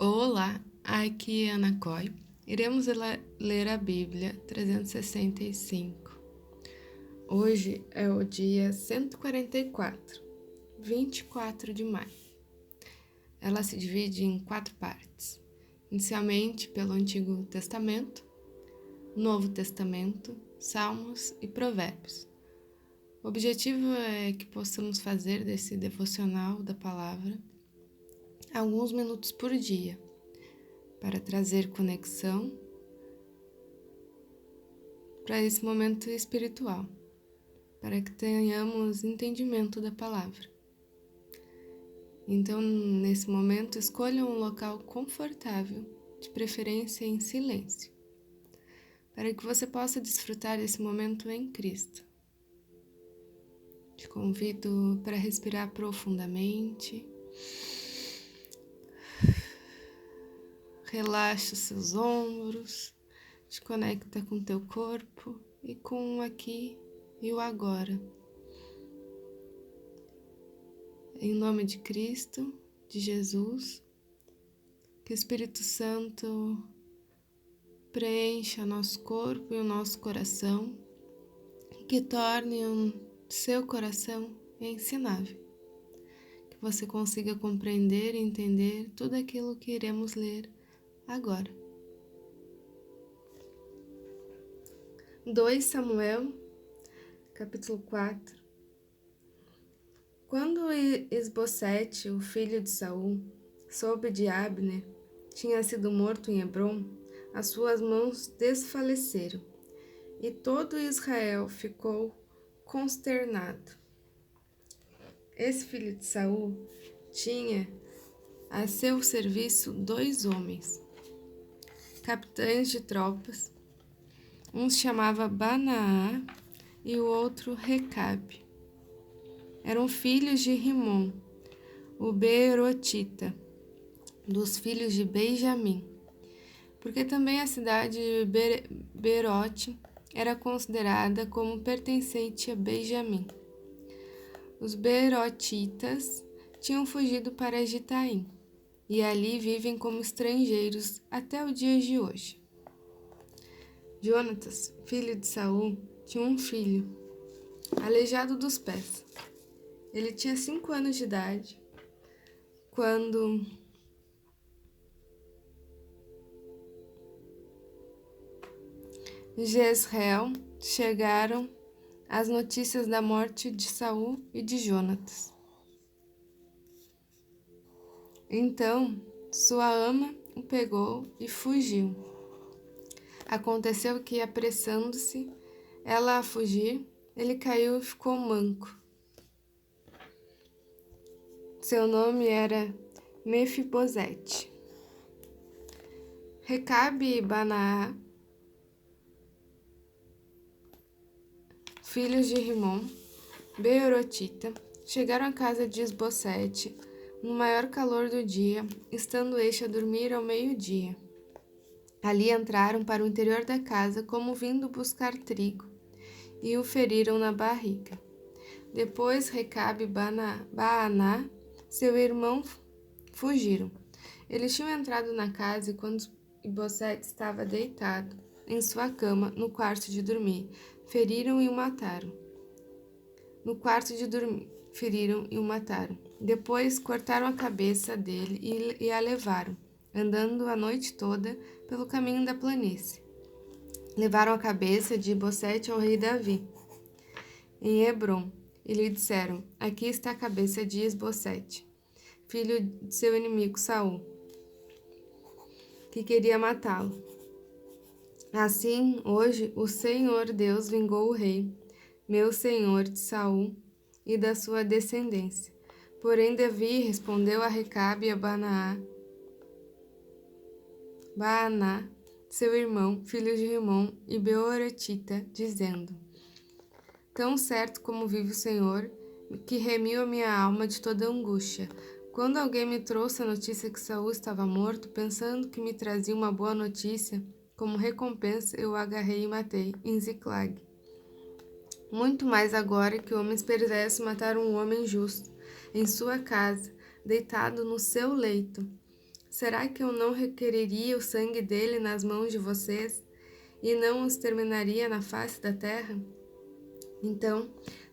Olá, aqui é Ana Coy. Iremos ler a Bíblia 365. Hoje é o dia 144, 24 de maio. Ela se divide em 4 partes. Inicialmente pelo Antigo Testamento, Novo Testamento, Salmos e Provérbios. O objetivo é que possamos fazer desse devocional da palavra alguns minutos por dia, para trazer conexão para esse momento espiritual, para que tenhamos entendimento da palavra. Então, nesse momento, escolha um local confortável, de preferência em silêncio, para que você possa desfrutar desse momento em Cristo. Te convido para respirar profundamente. Relaxa os seus ombros, te conecta com o teu corpo e com o aqui e o agora. Em nome de Cristo, de Jesus, que o Espírito Santo preencha nosso corpo e o nosso coração, que torne o seu coração ensinável, que você consiga compreender e entender tudo aquilo que iremos ler agora. 2 Samuel, capítulo 4. Quando Isbosete, o filho de Saul, soube de Abner tinha sido morto em Hebrom, as suas mãos desfaleceram, e todo Israel ficou consternado. Esse filho de Saul tinha a seu serviço 2 homens, capitães de tropas. Um se chamava Banaá e o outro Recabe. Eram filhos de Rimom, o Beerotita, dos filhos de Benjamim, porque também a cidade de Beerote era considerada como pertencente a Benjamim. Os Beerotitas tinham fugido para Gitaim, e ali vivem como estrangeiros até o dia de hoje. Jonatas, filho de Saul, tinha um filho, aleijado dos pés. Ele tinha 5 anos de idade quando Jezreel chegaram as notícias da morte de Saul e de Jonatas. Então sua ama o pegou e fugiu. Aconteceu que, apressando-se ela a fugir, ele caiu e ficou manco. Seu nome era Mefibosete. Recabe e Banaá, filhos de Rimom, Beerotita, chegaram à casa de Isbosete no maior calor do dia, estando este a dormir ao meio-dia. Ali entraram para o interior da casa como vindo buscar trigo, e o feriram na barriga. Depois Recabe e Baaná, seu irmão, fugiram. Eles tinham entrado na casa e quando Isbosete estava deitado em sua cama, no quarto de dormir, feriram e o mataram. Depois cortaram a cabeça dele e a levaram, andando a noite toda pelo caminho da planície. Levaram a cabeça de Isbosete ao rei Davi, em Hebrom, e lhe disseram: aqui está a cabeça de Isbosete, filho de seu inimigo Saul, que queria matá-lo. Assim, hoje, o Senhor Deus vingou o rei, meu senhor de Saul, e da sua descendência. Porém, Davi respondeu a Recabe e a Baaná, seu irmão, filho de Rimom e Beerotita, dizendo: tão certo como vive o Senhor, que remiu a minha alma de toda angústia. Quando alguém me trouxe a notícia que Saul estava morto, pensando que me trazia uma boa notícia, como recompensa eu o agarrei e matei, em Ziclag. Muito mais agora que homens perversos mataram um homem justo, em sua casa, deitado no seu leito. será que eu não requereria o sangue dele nas mãos de vocês e não os terminaria na face da terra? Então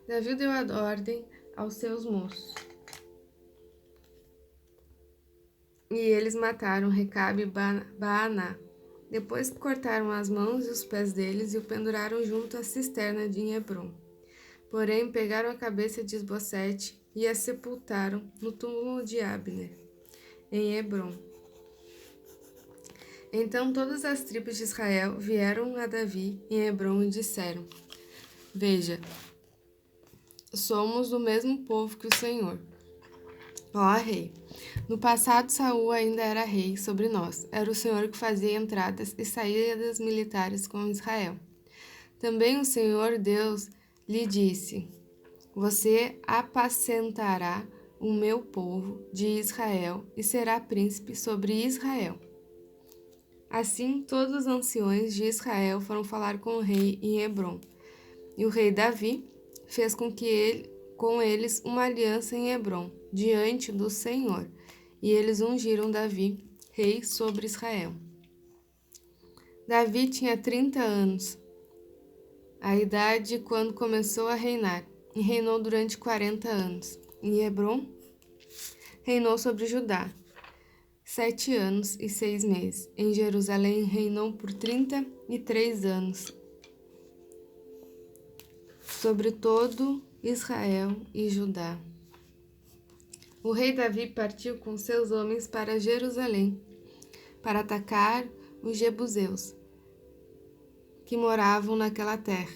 Davi deu a ordem aos seus moços, e eles mataram Recabe e Baaná. Depois cortaram as mãos e os pés deles e o penduraram junto à cisterna de Hebrom. Porém, pegaram a cabeça de Isbosete e a sepultaram no túmulo de Abner, em Hebrom. Então todas as tribos de Israel vieram a Davi em Hebrom e disseram: Veja, somos do mesmo povo que o Senhor. Ó rei, no passado Saul ainda era rei sobre nós. Era o Senhor que fazia entradas e saídas militares com Israel. Também o Senhor Deus lhe disse: Você apacentará o meu povo de Israel e será príncipe sobre Israel. Assim, todos os anciões de Israel foram falar com o rei em Hebrom. E o rei Davi fez com eles uma aliança em Hebrom, diante do Senhor, e eles ungiram Davi, rei sobre Israel. Davi tinha 30 anos, a idade quando começou a reinar, e reinou durante 40 anos. Em Hebrom, reinou sobre Judá 7 anos e 6 meses. Em Jerusalém, reinou por 33 anos, sobre todo Israel e Judá. O rei Davi partiu com seus homens para Jerusalém, para atacar os jebuseus, que moravam naquela terra.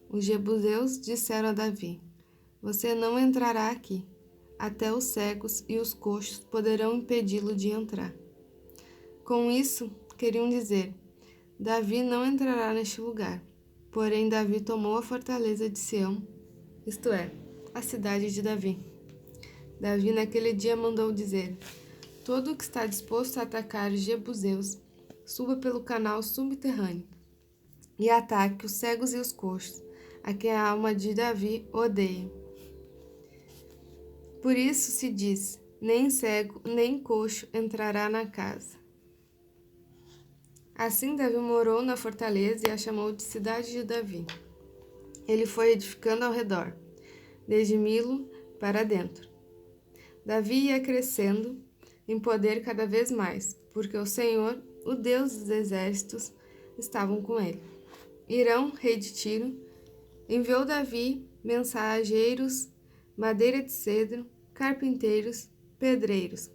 Os jebuseus disseram a Davi: Você não entrará aqui, até os cegos e os coxos poderão impedi-lo de entrar. Com isso, queriam dizer: Davi não entrará neste lugar. Porém, Davi tomou a fortaleza de Sião, isto é, a cidade de Davi. Davi naquele dia mandou dizer: Todo o que está disposto a atacar os jebuseus, suba pelo canal subterrâneo e ataque os cegos e os coxos, a quem a alma de Davi odeia. Por isso se diz: nem cego nem coxo entrará na casa. Assim Davi morou na fortaleza e a chamou de cidade de Davi. Ele foi edificando ao redor, desde Milo para dentro. Davi ia crescendo em poder cada vez mais, porque o Senhor, o Deus dos exércitos, estava com ele. Hirão, rei de Tiro, enviou Davi mensageiros, madeira de cedro, carpinteiros, pedreiros.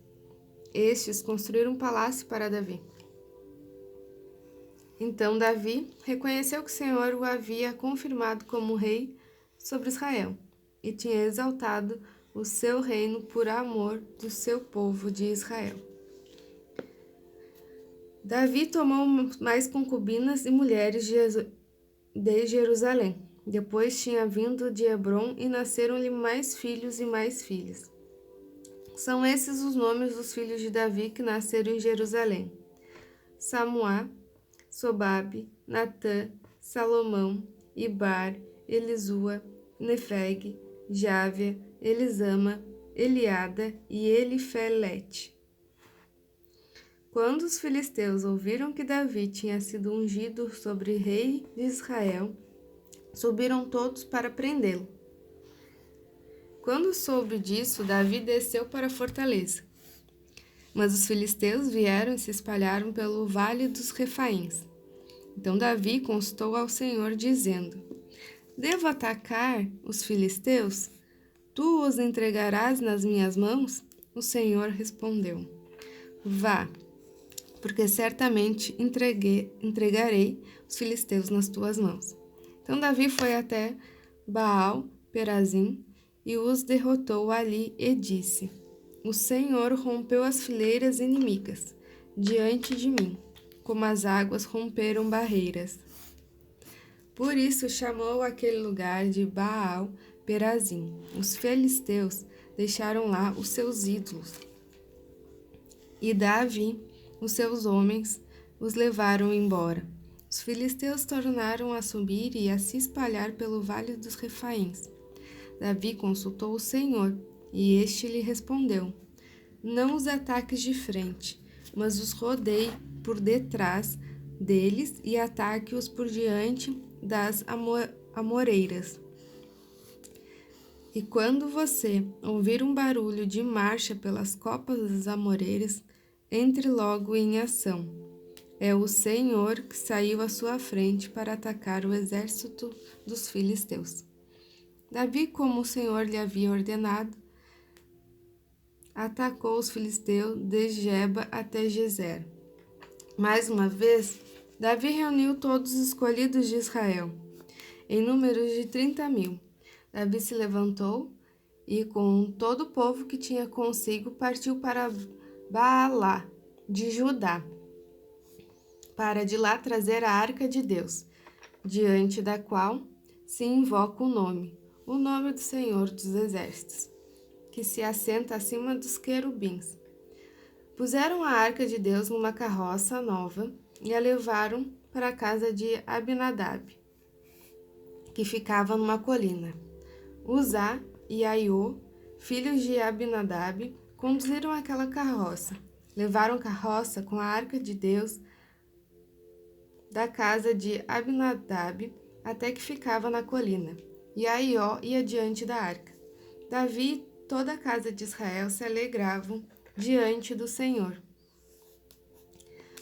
Estes construíram um palácio para Davi. Então Davi reconheceu que o Senhor o havia confirmado como rei sobre Israel e tinha exaltado o seu reino por amor do seu povo de Israel. Davi tomou mais concubinas e mulheres de Jerusalém. Depois tinha vindo de Hebrom e nasceram-lhe mais filhos e mais filhas. São esses os nomes dos filhos de Davi que nasceram em Jerusalém: Samuá, Sobabe, Natã, Salomão, Ibar, Elisua, Nefeg, Jávia, Elisama, Eliada e Elifelete. Quando os filisteus ouviram que Davi tinha sido ungido sobre rei de Israel, subiram todos para prendê-lo. Quando soube disso, Davi desceu para a fortaleza. Mas os filisteus vieram e se espalharam pelo vale dos Refaíns. Então Davi consultou ao Senhor, dizendo: Devo atacar os filisteus? Tu os entregarás nas minhas mãos? O Senhor respondeu: Vá, porque certamente entregarei os filisteus nas tuas mãos. Então Davi foi até Baal-Perazim e os derrotou ali e disse: O Senhor rompeu as fileiras inimigas diante de mim, como as águas romperam barreiras. Por isso chamou aquele lugar de Baal-Perazim. Os filisteus deixaram lá os seus ídolos. E Davi, os seus homens, os levaram embora. Os filisteus tornaram a subir e a se espalhar pelo vale dos Refaíns. Davi consultou o Senhor, e este lhe respondeu: Não os ataques de frente, mas os rodeie por detrás deles e ataque-os por diante das amoreiras. E quando você ouvir um barulho de marcha pelas copas das amoreiras, entre logo em ação. É o Senhor que saiu à sua frente para atacar o exército dos filisteus. Davi, como o Senhor lhe havia ordenado, atacou os filisteus desde Geba até Gezer. Mais uma vez, Davi reuniu todos os escolhidos de Israel, em números de 30.000. Davi se levantou e, com todo o povo que tinha consigo, partiu para Baalá de Judá, para de lá trazer a arca de Deus, diante da qual se invoca o nome do Senhor dos Exércitos, que se assenta acima dos querubins. Puseram a arca de Deus numa carroça nova e a levaram para a casa de Abinadab, que ficava numa colina. Uzá e Aiô, filhos de Abinadab, conduziram aquela carroça. Levaram a carroça com a arca de Deus da casa de Abinadab até que ficava na colina, e Aiô ia diante da arca. Davi e toda a casa de Israel se alegravam diante do Senhor,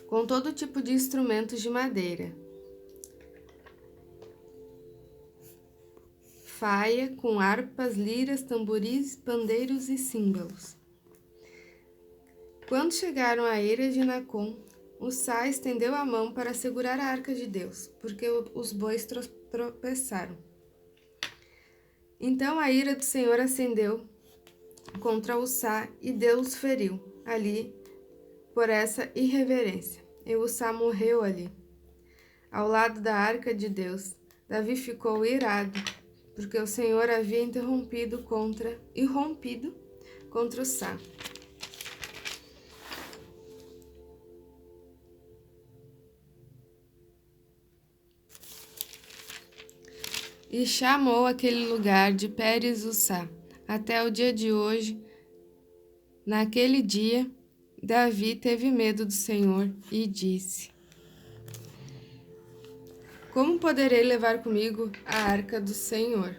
com todo tipo de instrumentos de madeira, faia, com harpas, liras, tamboris, pandeiros e símbolos. Quando chegaram à eira de Nacon, Uzá estendeu a mão para segurar a arca de Deus, porque os bois tropeçaram. Então a ira do Senhor acendeu contra Uzá e Deus feriu ali por essa irreverência. E Uzá morreu ali, ao lado da arca de Deus. Davi ficou irado, porque o Senhor havia irrompido contra Uzá. E chamou aquele lugar de Pérez-Uzá, até o dia de hoje. Naquele dia, Davi teve medo do Senhor e disse: Como poderei levar comigo a arca do Senhor?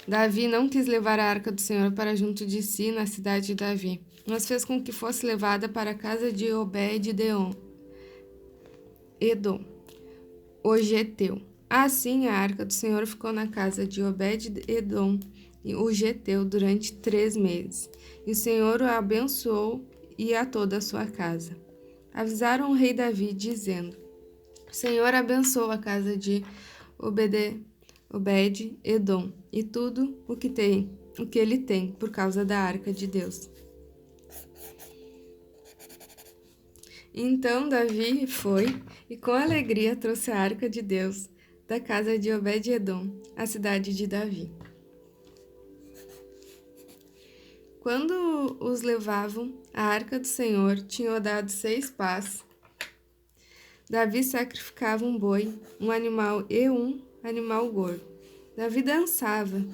Davi não quis levar a arca do Senhor para junto de si na cidade de Davi, mas fez com que fosse levada para a casa de Obed-Edom, o geteu. Assim, a arca do Senhor ficou na casa de Obed-Edom, o geteu, durante 3 meses. E o Senhor o abençoou e a toda a sua casa. Avisaram o rei Davi, dizendo: O Senhor abençoou a casa de Obed-Edom e tudo o que ele tem, por causa da arca de Deus. Então Davi foi e com alegria trouxe a arca de Deus da casa de Obed-Edom, a cidade de Davi. Quando os levavam, a arca do Senhor tinha dado 6 pás. Davi sacrificava um boi, um animal e um animal gordo. Davi dançava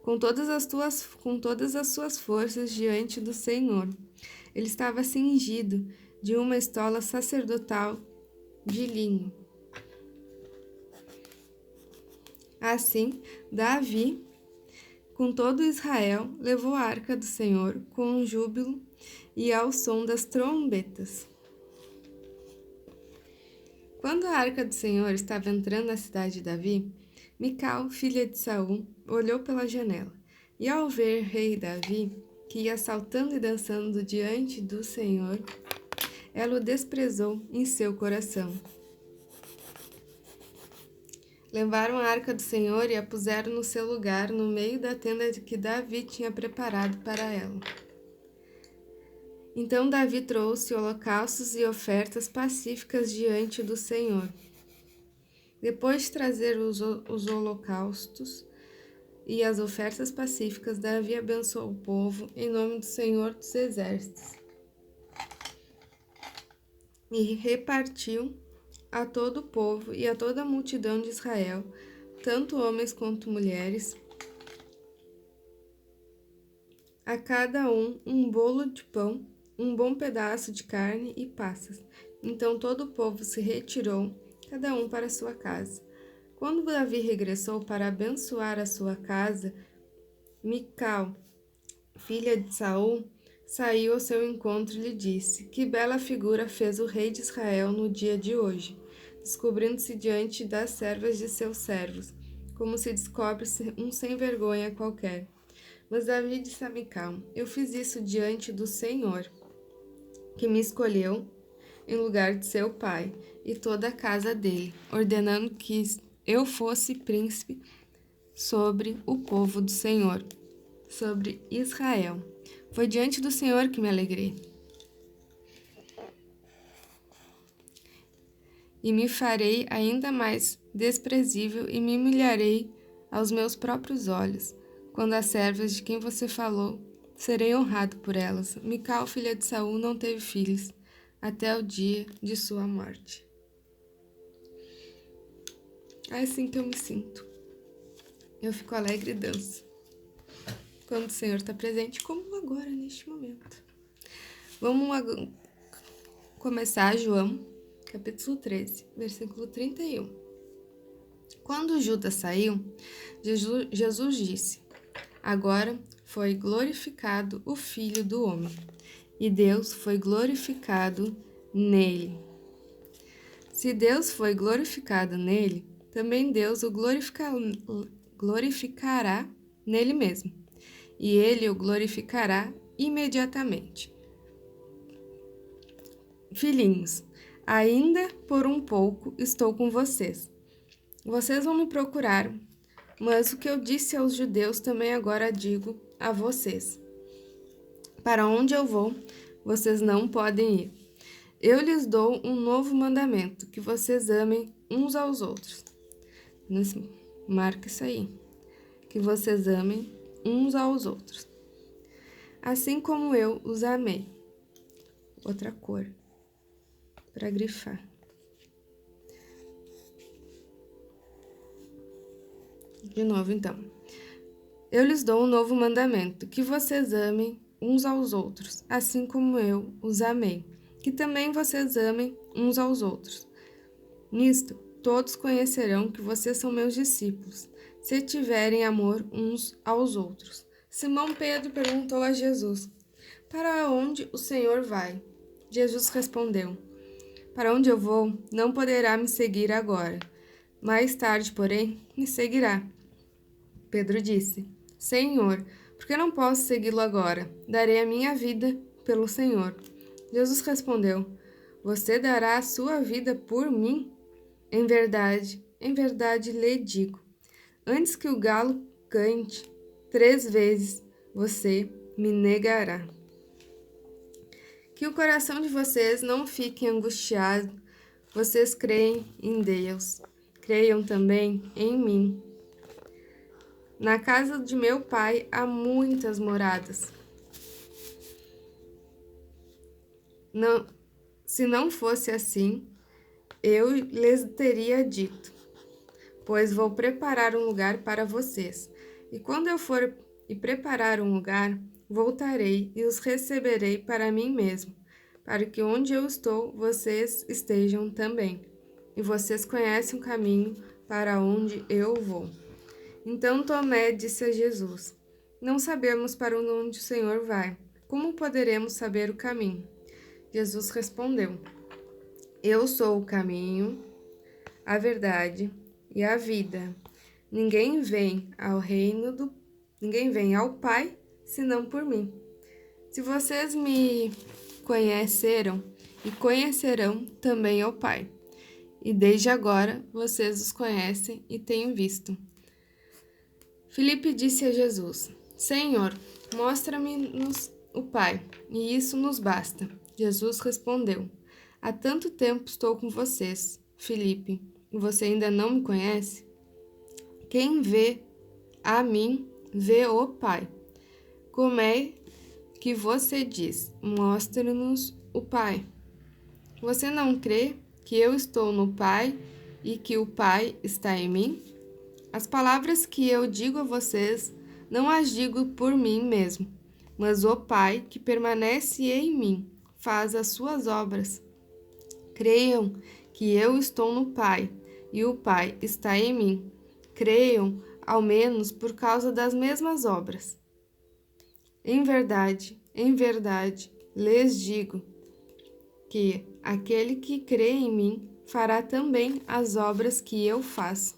com todas as suas forças diante do Senhor. Ele estava cingido de uma estola sacerdotal de linho. Assim, Davi, com todo Israel, levou a arca do Senhor com júbilo e ao som das trombetas. Quando a arca do Senhor estava entrando na cidade de Davi, Mical, filha de Saul, olhou pela janela, e ao ver rei Davi, que ia saltando e dançando diante do Senhor, ela o desprezou em seu coração. Levaram a arca do Senhor e a puseram no seu lugar, no meio da tenda que Davi tinha preparado para ela. Então Davi trouxe holocaustos e ofertas pacíficas diante do Senhor. Depois de trazer os holocaustos e as ofertas pacíficas, Davi abençoou o povo em nome do Senhor dos Exércitos e repartiu a todo o povo e a toda a multidão de Israel, tanto homens quanto mulheres, a cada um bolo de pão, um bom pedaço de carne e passas. Então todo o povo se retirou, cada um para sua casa. Quando Davi regressou para abençoar a sua casa, Mical, filha de Saul, saiu ao seu encontro e lhe disse: Que bela figura fez o rei de Israel no dia de hoje, descobrindo-se diante das servas de seus servos, como se descobre um sem-vergonha qualquer. Mas Davi disse a Mical: Eu fiz isso diante do Senhor, que me escolheu em lugar de seu pai e toda a casa dele, ordenando que eu fosse príncipe sobre o povo do Senhor, sobre Israel. Foi diante do Senhor que me alegrei. E me farei ainda mais desprezível e me humilharei aos meus próprios olhos, quando as servas de quem você falou, serei honrado por elas. Mical, filha de Saul, não teve filhos, até o dia de sua morte. É assim que eu me sinto. Eu fico alegre e danço quando o Senhor está presente, como agora, neste momento. Vamos começar João, capítulo 13, versículo 31. Quando Judas saiu, Jesus disse: Agora foi glorificado o Filho do Homem, e Deus foi glorificado nele. Se Deus foi glorificado nele, também Deus o glorificará nele mesmo, e ele o glorificará imediatamente. Filhinhos, ainda por um pouco estou com vocês. Vocês vão me procurar, mas o que eu disse aos judeus também agora digo a vocês. Para onde eu vou, vocês não podem ir. Eu lhes dou um novo mandamento, que vocês amem uns aos outros. Marca isso aí. Que vocês amem uns aos outros. Assim como eu os amei. Outra cor. Para grifar. De novo, então. Eu lhes dou um novo mandamento, que vocês amem uns aos outros, assim como eu os amei. Que também vocês amem uns aos outros. Nisto, todos conhecerão que vocês são meus discípulos, se tiverem amor uns aos outros. Simão Pedro perguntou a Jesus: Para onde o Senhor vai? Jesus respondeu: Para onde eu vou, não poderá me seguir agora. Mais tarde, porém, me seguirá. Pedro disse: Senhor, por que não posso segui-lo agora? Darei a minha vida pelo Senhor. Jesus respondeu: Você dará a sua vida por mim? Em verdade lhe digo, antes que o galo cante 3 vezes, você me negará. Que o coração de vocês não fique angustiado. Vocês creem em Deus. Creiam também em mim. Na casa de meu pai há muitas moradas. Se não fosse assim, eu lhes teria dito, pois vou preparar um lugar para vocês. E quando eu for e preparar um lugar, voltarei e os receberei para mim mesmo, para que onde eu estou, vocês estejam também. E vocês conhecem o caminho para onde eu vou. Então Tomé disse a Jesus: Não sabemos para onde o Senhor vai. Como poderemos saber o caminho? Jesus respondeu: Eu sou o caminho, a verdade e a vida. Ninguém vem ao Pai senão por mim. Se vocês me conheceram e conhecerão também ao Pai. E desde agora vocês os conhecem e têm visto. Filipe disse a Jesus: Senhor, mostra-me-nos o Pai, e isso nos basta. Jesus respondeu: Há tanto tempo estou com vocês, Filipe, e você ainda não me conhece? Quem vê a mim, vê o Pai. Como é que você diz: Mostre-nos o Pai? Você não crê que eu estou no Pai e que o Pai está em mim? As palavras que eu digo a vocês, não as digo por mim mesmo, mas o Pai que permanece em mim faz as suas obras. Creiam que eu estou no Pai e o Pai está em mim. Creiam, ao menos, por causa das mesmas obras. Em verdade, lhes digo que aquele que crê em mim fará também as obras que eu faço,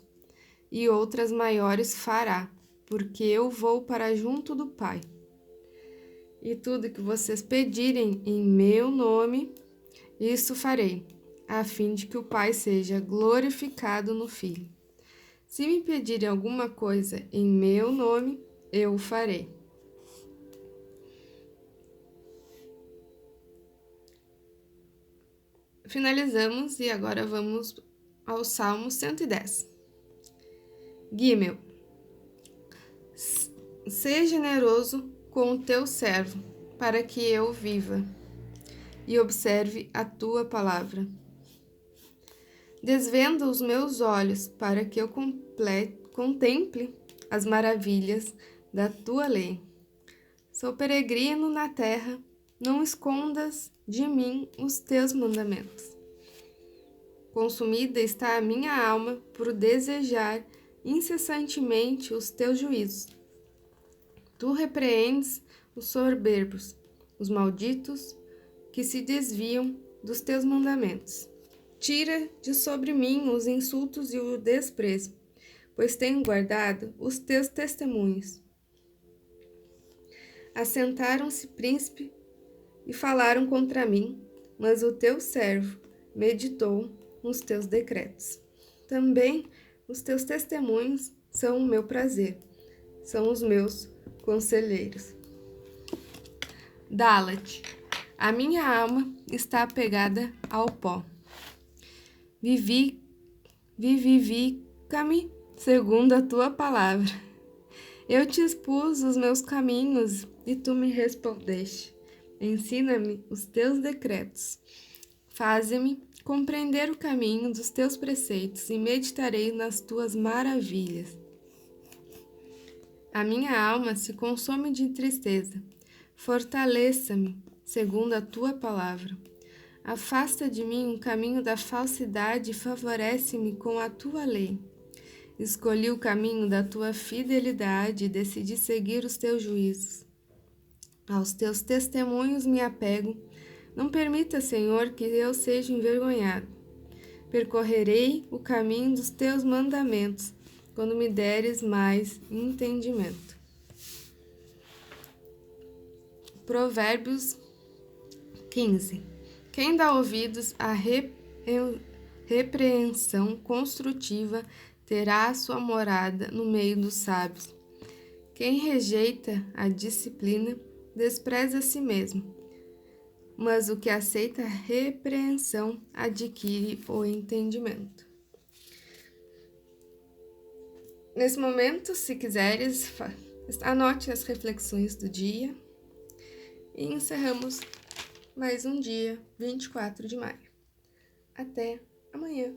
e outras maiores fará, porque eu vou para junto do Pai. E tudo que vocês pedirem em meu nome, isso farei, a fim de que o Pai seja glorificado no Filho. Se me pedirem alguma coisa em meu nome, eu o farei. Finalizamos e agora vamos ao Salmo 110. Gimel. Seja generoso com o teu servo, para que eu viva e observe a tua palavra. Desvenda os meus olhos para que eu contemple as maravilhas da tua lei. Sou peregrino na terra, não escondas de mim os teus mandamentos. Consumida está a minha alma por desejar incessantemente os teus juízos. Tu repreendes os soberbos, os malditos que se desviam dos teus mandamentos. Tira de sobre mim os insultos e o desprezo, pois tenho guardado os teus testemunhos. Assentaram-se príncipe e falaram contra mim, mas o teu servo meditou nos teus decretos. Também os teus testemunhos são o meu prazer, são os meus conselheiros. Dá-la-te, a minha alma está apegada ao pó. Vivifica-me segundo a tua palavra. Eu te expus os meus caminhos e tu me respondeste. Ensina-me os teus decretos. Faze-me compreender o caminho dos teus preceitos e meditarei nas tuas maravilhas. A minha alma se consome de tristeza. Fortaleça-me segundo a tua palavra. Afasta de mim o caminho da falsidade e favorece-me com a tua lei. Escolhi o caminho da tua fidelidade e decidi seguir os teus juízos. Aos teus testemunhos me apego. Não permita, Senhor, que eu seja envergonhado. Percorrerei o caminho dos teus mandamentos, quando me deres mais entendimento. Provérbios 15. Quem dá ouvidos à repreensão construtiva terá a sua morada no meio dos sábios. Quem rejeita a disciplina despreza a si mesmo, mas o que aceita a repreensão adquire o entendimento. Nesse momento, se quiseres, anote as reflexões do dia e encerramos mais um dia, 24 de maio. Até amanhã!